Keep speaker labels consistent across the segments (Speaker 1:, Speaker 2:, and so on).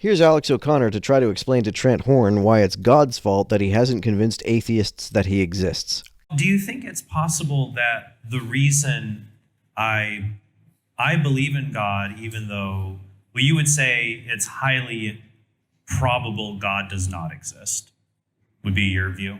Speaker 1: Here's Alex O'Connor to try to explain to Trent Horn why it's God's fault that he hasn't convinced atheists that he exists.
Speaker 2: Do you think it's possible that the reason I believe in God, even though, well, you would say it's highly probable God does not exist, would be your view?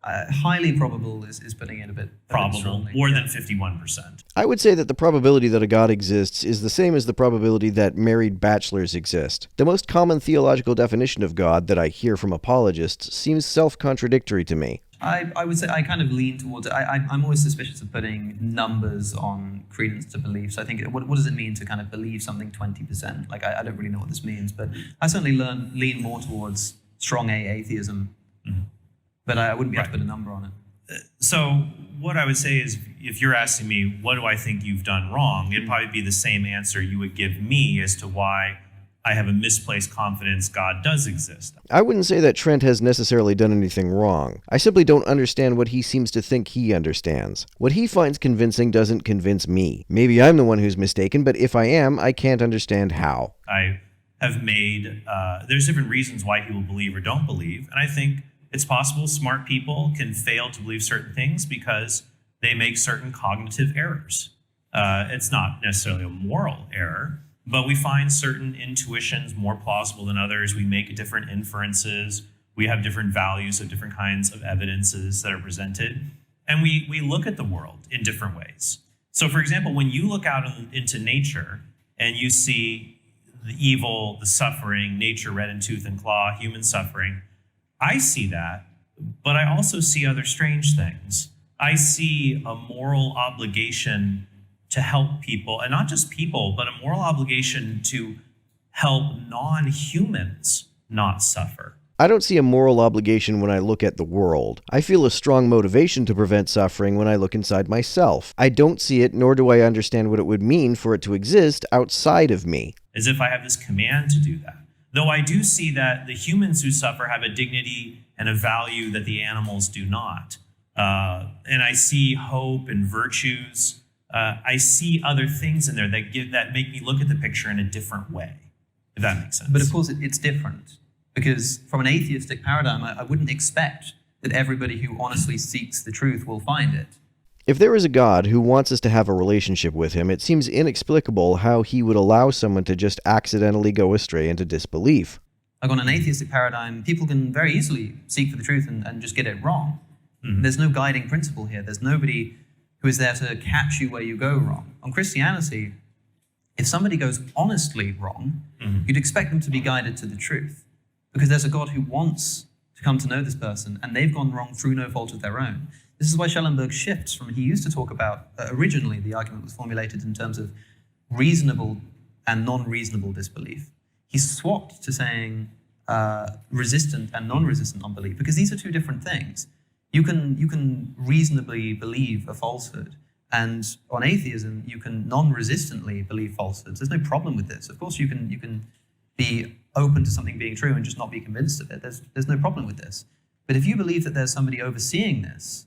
Speaker 3: Highly probable is putting it a bit
Speaker 2: probable,
Speaker 3: strongly.
Speaker 2: more than 51%.
Speaker 1: I would say that the probability that a God exists is the same as the probability that married bachelors exist. The most common theological definition of God that I hear from apologists seems self-contradictory to me.
Speaker 3: I would say I kind of lean towards it. I'm always suspicious of putting numbers on credence to belief. So I think, what does it mean to kind of believe something 20%? Like, I don't really know what this means, but I certainly lean more towards strong A atheism. Mm-hmm. But I wouldn't be able to put a number on it.
Speaker 2: So what I would say is, if you're asking me, what do I think you've done wrong? It'd probably be the same answer you would give me as to why I have a misplaced confidence God does exist.
Speaker 1: I wouldn't say that Trent has necessarily done anything wrong. I simply don't understand what he seems to think he understands. What he finds convincing doesn't convince me. Maybe I'm the one who's mistaken, but if I am, I can't understand how.
Speaker 2: I have made, there's different reasons why people believe or don't believe, and I think it's possible smart people can fail to believe certain things because they make certain cognitive errors. It's not necessarily a moral error, but we find certain intuitions more plausible than others. We make different inferences. We have different values of different kinds of evidences that are presented. And we look at the world in different ways. So for example, when you look out into nature and you see the evil, the suffering, nature red in tooth and claw, human suffering, I see that, but I also see other strange things. I see a moral obligation to help people, and not just people, but a moral obligation to help non-humans not suffer.
Speaker 1: I don't see a moral obligation when I look at the world. I feel a strong motivation to prevent suffering when I look inside myself. I don't see it, nor do I understand what it would mean for it to exist outside of me.
Speaker 2: As if I have this command to do that. Though I do see that the humans who suffer have a dignity and a value that the animals do not. And I see hope and virtues. I see other things in there that make me look at the picture in a different way, if that makes sense.
Speaker 3: But of course, it's different. Because from an atheistic paradigm, I wouldn't expect that everybody who honestly seeks the truth will find it.
Speaker 1: If there is a God who wants us to have a relationship with him, it seems inexplicable how he would allow someone to just accidentally go astray into disbelief.
Speaker 3: Like on an atheistic paradigm, people can very easily seek for the truth and just get it wrong. Mm-hmm. There's no guiding principle here. There's nobody who is there to catch you where you go wrong. On Christianity, if somebody goes honestly wrong, you'd expect them to be guided to the truth. Because there's a God who wants to come to know this person, and they've gone wrong through no fault of their own. This is why Schellenberg shifts from, he used to talk about, originally the argument was formulated in terms of reasonable and non-reasonable disbelief. He swapped to saying resistant and non-resistant unbelief, because these are two different things. You can reasonably believe a falsehood, and on atheism, you can non-resistantly believe falsehoods. There's no problem with this. Of course, you can be open to something being true and just not be convinced of it. There's no problem with this. But if you believe that there's somebody overseeing this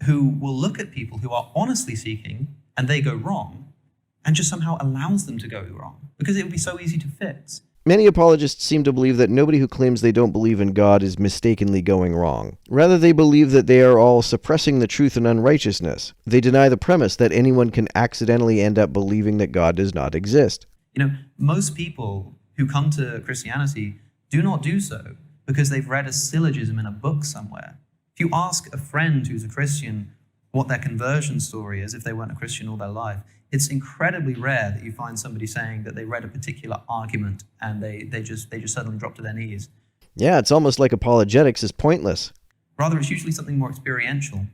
Speaker 3: who will look at people who are honestly seeking and they go wrong and just somehow allows them to go wrong, because it would be so easy to fix.
Speaker 1: Many apologists seem to believe that nobody who claims they don't believe in God is mistakenly going wrong. Rather, they believe that they are all suppressing the truth in unrighteousness. They deny the premise that anyone can accidentally end up believing that God does not exist.
Speaker 3: You know, most people who come to Christianity do not do so because they've read a syllogism in a book somewhere. If you ask a friend who's a Christian what their conversion story is, if they weren't a Christian all their life, it's incredibly rare that you find somebody saying that they read a particular argument and they just suddenly drop to their knees.
Speaker 1: Yeah, it's almost like apologetics is pointless.
Speaker 3: Rather, it's usually something more experiential.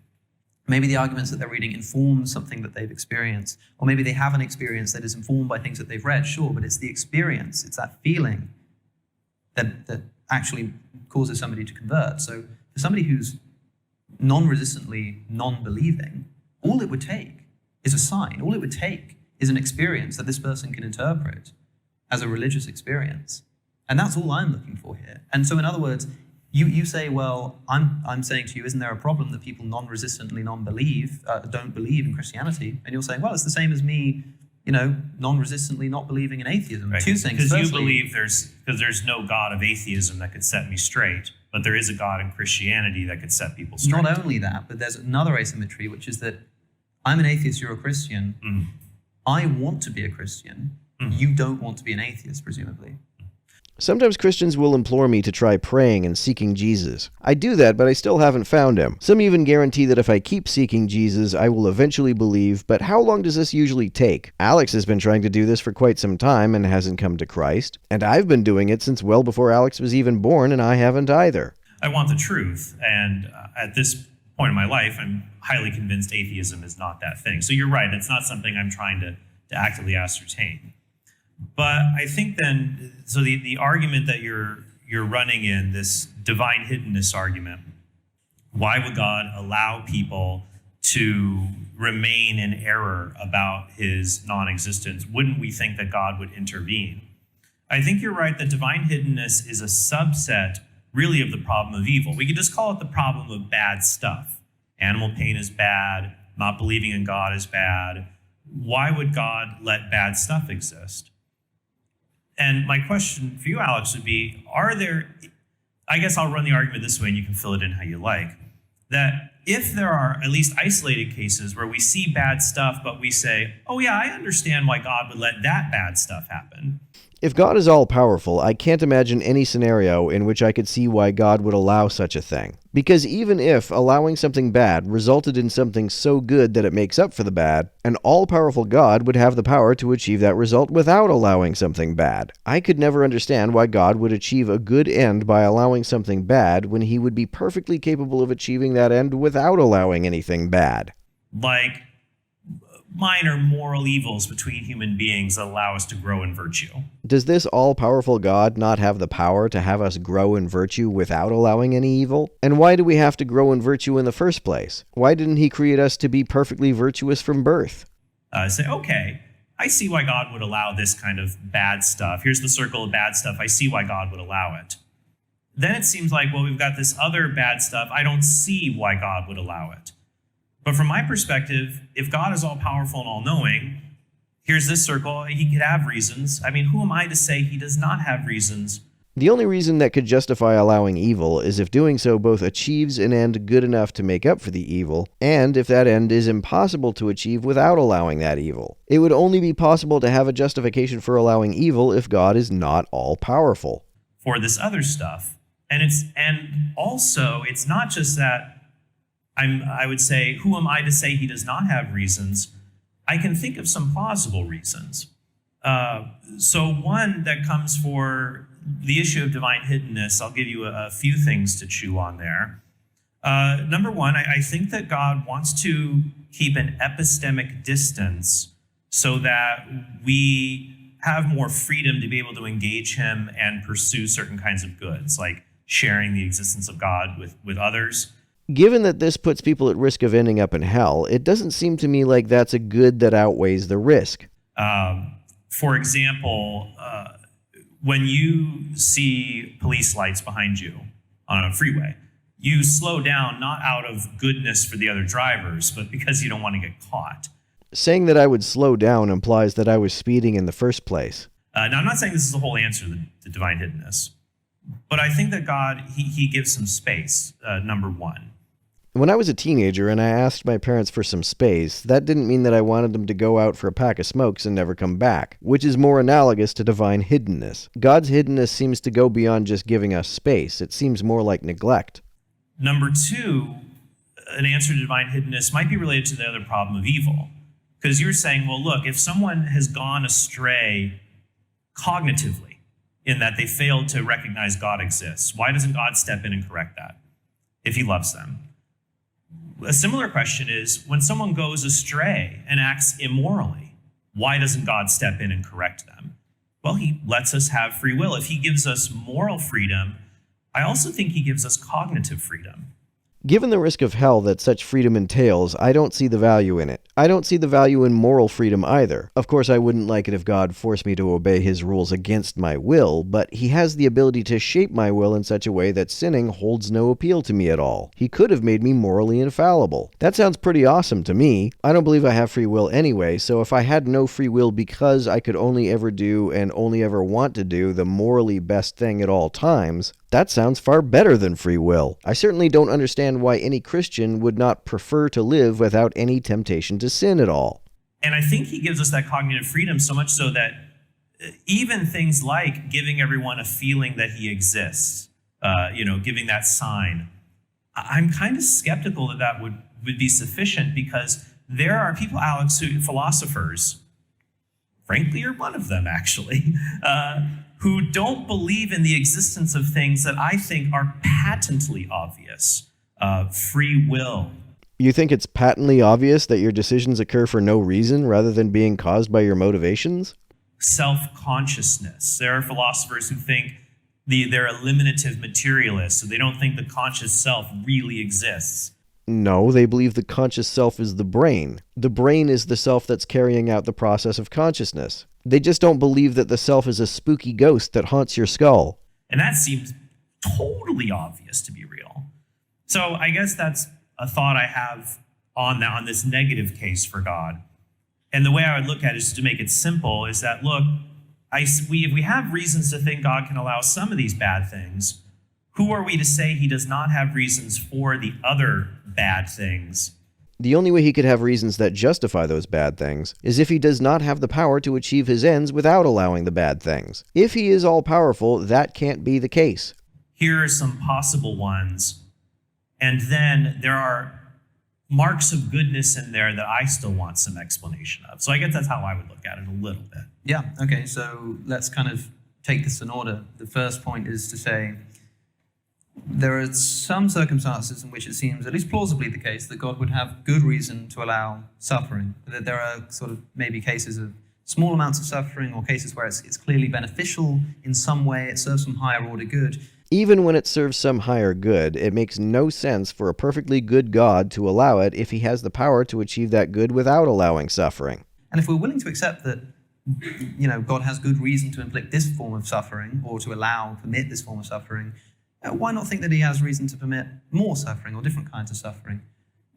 Speaker 3: Maybe the arguments that they're reading inform something that they've experienced, or maybe they have an experience that is informed by things that they've read, sure, but it's the experience, it's that feeling that actually causes somebody to convert. So for somebody who's non-resistantly non-believing, all it would take is a sign. All it would take is an experience that this person can interpret as a religious experience. And that's all I'm looking for here. And so in other words, you say, well, I'm saying to you, isn't there a problem that people non-resistantly don't believe in Christianity? And you're saying, well, it's the same as me non-resistantly not believing in atheism.
Speaker 2: Right.
Speaker 3: Two things.
Speaker 2: Because you
Speaker 3: Firstly,
Speaker 2: believe there's no God of atheism that could set me straight, but there is a God in Christianity that could set people straight.
Speaker 3: not only that, but there's another asymmetry, which is that I'm an atheist, you're a Christian.
Speaker 2: Mm.
Speaker 3: I want to be a Christian. You don't want to be an atheist, presumably.
Speaker 1: Sometimes Christians will implore me to try praying and seeking Jesus. I do that, but I still haven't found him. Some even guarantee that if I keep seeking Jesus, I will eventually believe, but how long does this usually take? Alex has been trying to do this for quite some time and hasn't come to Christ, and I've been doing it since well before Alex was even born, and I haven't either.
Speaker 2: I want the truth, and at this point in my life, I'm highly convinced atheism is not that thing. So you're right, it's not something I'm trying to actively ascertain. But I think then, so the argument that you're running in, this divine hiddenness argument, why would God allow people to remain in error about his non-existence? Wouldn't we think that God would intervene? I think you're right that divine hiddenness is a subset, really, of the problem of evil. We could just call it the problem of bad stuff. Animal pain is bad, not believing in God is bad. Why would God let bad stuff exist? And my question for you, Alex, would be, I guess I'll run the argument this way and you can fill it in how you like, that if there are at least isolated cases where we see bad stuff, but we say, oh yeah, I understand why God would let that bad stuff happen.
Speaker 1: If God is all-powerful, I can't imagine any scenario in which I could see why God would allow such a thing. Because even if allowing something bad resulted in something so good that it makes up for the bad, an all-powerful God would have the power to achieve that result without allowing something bad. I could never understand why God would achieve a good end by allowing something bad when he would be perfectly capable of achieving that end without allowing anything bad.
Speaker 2: Like minor moral evils between human beings that allow us to grow in virtue.
Speaker 1: Does this all-powerful God not have the power to have us grow in virtue without allowing any evil? And why do we have to grow in virtue in the first place? Why didn't he create us to be perfectly virtuous from birth?
Speaker 2: Say, okay, I see why God would allow this kind of bad stuff. Here's the circle of bad stuff. I see why God would allow it. Then it seems like, well, we've got this other bad stuff. I don't see why God would allow it. But from my perspective, if God is all-powerful and all-knowing, here's this circle, he could have reasons. I mean, who am I to say he does not have reasons?
Speaker 1: The only reason that could justify allowing evil is if doing so both achieves an end good enough to make up for the evil, and if that end is impossible to achieve without allowing that evil. It would only be possible to have a justification for allowing evil if God is not all-powerful.
Speaker 2: For this other stuff. And also, it's not just that I would say, who am I to say he does not have reasons? I can think of some plausible reasons. So one that comes for the issue of divine hiddenness, I'll give you a few things to chew on there. Number one, I think that God wants to keep an epistemic distance so that we have more freedom to be able to engage him and pursue certain kinds of goods, like sharing the existence of God with others.
Speaker 1: Given that this puts people at risk of ending up in hell, it doesn't seem to me like that's a good that outweighs the risk.
Speaker 2: For example, when you see police lights behind you on a freeway, you slow down not out of goodness for the other drivers, but because you don't want to get caught.
Speaker 1: Saying that I would slow down implies that I was speeding in the first place.
Speaker 2: Now, I'm not saying this is the whole answer to the divine hiddenness, but I think that God, he gives some space, number one.
Speaker 1: When I was a teenager and I asked my parents for some space, that didn't mean that I wanted them to go out for a pack of smokes and never come back, which is more analogous to divine hiddenness. God's hiddenness seems to go beyond just giving us space. It seems more like neglect.
Speaker 2: Number two, an answer to divine hiddenness might be related to the other problem of evil. Because you're saying, well, look, if someone has gone astray cognitively in that they failed to recognize God exists, why doesn't God step in and correct that if he loves them? A similar question is, when someone goes astray and acts immorally, why doesn't God step in and correct them? Well, he lets us have free will. If he gives us moral freedom, I also think he gives us cognitive freedom.
Speaker 1: Given the risk of hell that such freedom entails, I don't see the value in it. I don't see the value in moral freedom either. Of course, I wouldn't like it if God forced me to obey his rules against my will, but he has the ability to shape my will in such a way that sinning holds no appeal to me at all. He could have made me morally infallible. That sounds pretty awesome to me. I don't believe I have free will anyway, so if I had no free will because I could only ever do and only ever want to do the morally best thing at all times, that sounds far better than free will. I certainly don't understand why any Christian would not prefer to live without any temptation to sin at all.
Speaker 2: And I think he gives us that cognitive freedom so much so that even things like giving everyone a feeling that he exists, giving that sign, I'm kind of skeptical that that would be sufficient, because there are people, Alex, philosophers, frankly, you're one of them actually, who don't believe in the existence of things that I think are patently obvious. Free will.
Speaker 1: You think it's patently obvious that your decisions occur for no reason rather than being caused by your motivations?
Speaker 2: Self-consciousness. There are philosophers who think they're eliminative materialists, so they don't think the conscious self really exists.
Speaker 1: No, they believe the conscious self is the brain. The brain is the self that's carrying out the process of consciousness. They just don't believe that the self is a spooky ghost that haunts your skull.
Speaker 2: And that seems totally obvious to be real. So I guess that's a thought I have on this negative case for God. And the way I would look at it, just to make it simple, is that, look, if we have reasons to think God can allow some of these bad things, who are we to say he does not have reasons for the other bad things?
Speaker 1: The only way he could have reasons that justify those bad things is if he does not have the power to achieve his ends without allowing the bad things. If he is all-powerful, that can't be the case.
Speaker 2: Here are some possible ones. And then there are marks of goodness in there that I still want some explanation of. So I guess that's how I would look at it a little bit.
Speaker 3: Yeah, okay, so let's kind of take this in order. The first point is to say, there are some circumstances in which it seems, at least plausibly the case, that God would have good reason to allow suffering. That there are sort of maybe cases of small amounts of suffering, or cases where it's clearly beneficial in some way, it serves some higher order good.
Speaker 1: Even when it serves some higher good, it makes no sense for a perfectly good God to allow it if he has the power to achieve that good without allowing suffering.
Speaker 3: And if we're willing to accept that, God has good reason to inflict this form of suffering, or to permit this form of suffering, why not think that he has reason to permit more suffering or different kinds of suffering?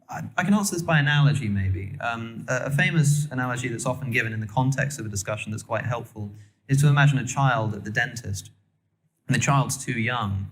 Speaker 3: I can answer this by analogy, maybe. A famous analogy that's often given in the context of a discussion that's quite helpful is to imagine a child at the dentist. And the child's too young.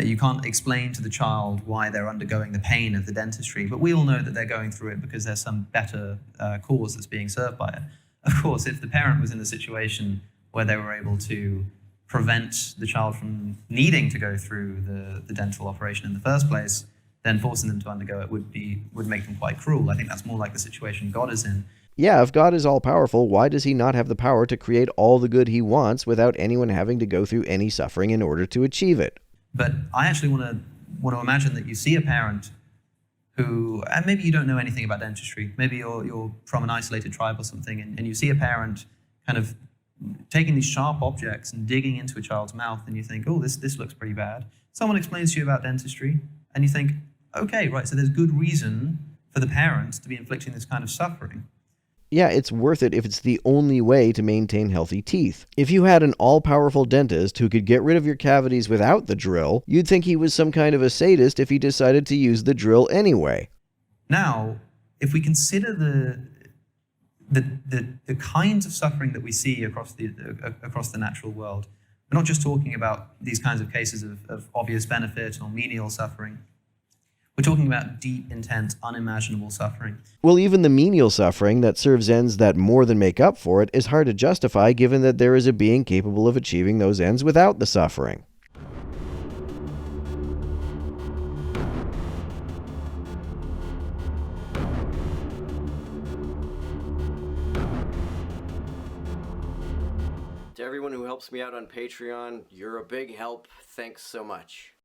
Speaker 3: You can't explain to the child why they're undergoing the pain of the dentistry, but we all know that they're going through it because there's some better cause that's being served by it. Of course, if the parent was in the situation where they were able to prevent the child from needing to go through the dental operation in the first place, then forcing them to undergo it would make them quite cruel. I think that's more like the situation God is in.
Speaker 1: Yeah, if God is all-powerful, why does he not have the power to create all the good he wants without anyone having to go through any suffering in order to achieve it?
Speaker 3: But I actually want to imagine that you see a parent who, and maybe you don't know anything about dentistry, maybe you're from an isolated tribe or something, and you see a parent kind of taking these sharp objects and digging into a child's mouth, and you think, oh, this looks pretty bad. Someone explains to you about dentistry, and you think, okay, right, so there's good reason for the parent to be inflicting this kind of suffering.
Speaker 1: Yeah, it's worth it if it's the only way to maintain healthy teeth. If you had an all-powerful dentist who could get rid of your cavities without the drill, you'd think he was some kind of a sadist if he decided to use the drill anyway.
Speaker 3: Now, if we consider the kinds of suffering that we see across the natural world, we're not just talking about these kinds of cases of obvious benefit or menial suffering. We're talking about deep, intense, unimaginable suffering.
Speaker 1: Well, even the menial suffering that serves ends that more than make up for it is hard to justify given that there is a being capable of achieving those ends without the suffering.
Speaker 4: To everyone who helps me out on Patreon, you're a big help. Thanks so much.